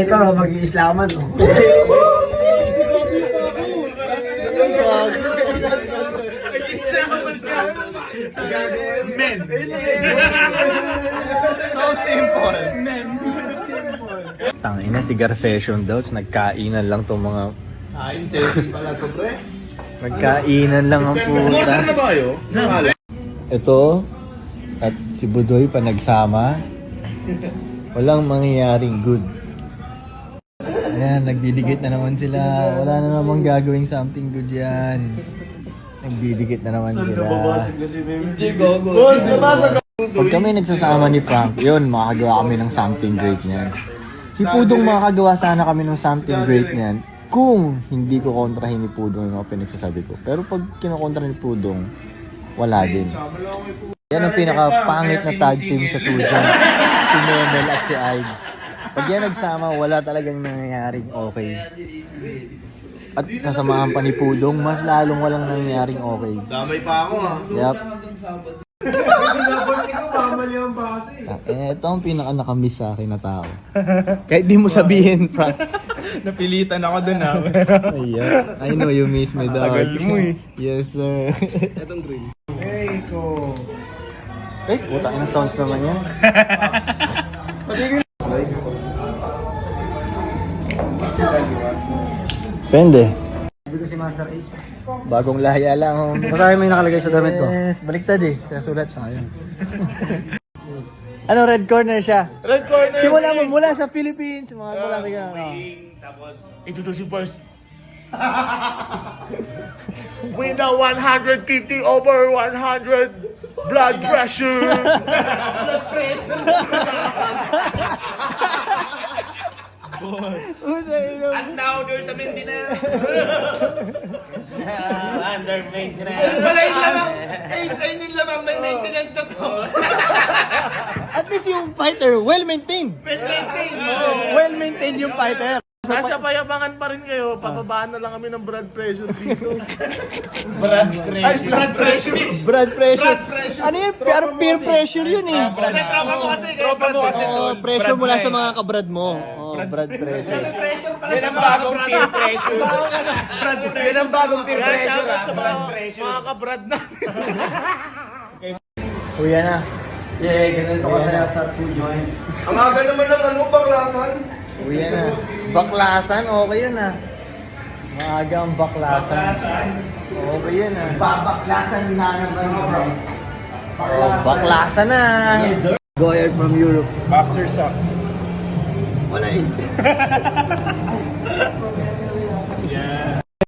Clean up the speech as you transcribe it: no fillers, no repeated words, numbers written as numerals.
Ito, mag-iislaman, no? Men. So simple. Men. Tangina, cigar session daw. Nagkainan lang tong mga... Kain session pala to, pre. Nagkainan lang ang puta. na ba kayo? Ito, at si Budoy pa nagsama. Walang mangyayaring good. Ayan, nagdidikit na naman sila. Wala na namang gagawing something good yan. Nagdidikit na naman sila. Hindi gogo. Boss, nabasa ka! Pag kami nagsasama ni Frank, yun, makakagawa kami ng something great niyan. Si Pudong makakagawa sana kami ng something great niyan kung hindi ko kontrahin ni Pudong yung mga pinagsasabi ko. Pero pag kinokontra ni Pudong, wala din. Yan ang pinaka-pangit na tag team sa Tujan. Si Memel at si Ives. Pag yan nagsama, wala talagang nangyayaring okay. At sasamahan pa ni Pudong, mas lalong walang nangyayaring okay. Damay pa ako ha. Yup. Ito ang pinaka-nakamiss sa akin na tao. Kahit di mo sabihin, Frank. Napilitan ako dun ha. Ayan. I know you miss me, dog. Tagal mo eh. Yes, sir. Itong grill. Hey, ko! Eh, putang ng sounds naman yan. Pende. Sabi ko si Master Ace. Bagong lahya lang. Oh. Basahin mo yung nakalagay sa damit ko. Yes, baliktad eh. Nasulat sayang. Ano, red corner siya? Red corner. Simula mo mula sa Philippines. Mga mula sa gano'n. Tapos, introduce first. With a 150 over 100 blood pressure. And now there's a maintenance. Under maintenance. Wala yung lamang. Ayun yung lamang. May maintenance na to. At least yung fighter, well-maintained. Well-maintained. Well-maintained yung fighter. Nasa payabangan pa rin kayo. Papabaan na lang kami ng blood pressure dito. Blood Ay, blood pressure. Blood pressure. Blood pressure. Ano yun? Peer pressure yun eh. Hindi, tropa mo kasi. Tropa mo kasi. Oo, pressure mula sa mga kabrad mo. Oo, blood pressure. Pressure pala sa mga bagong peer pressure. Blood pressure. Yan ang bagong peer pressure. Sa mga kabrad natin. Kuya na. Yeah, ganun ko kasi sa food joint. Ang aga naman ng ano, baklasan. Kuya na. Baklasan, okay yun ah. Maaga ang baklasan. Okay yun ah. Babaklasan na naman bro. Oh, baklasan na. Goyer from Europe. Boxer socks. Wala eh.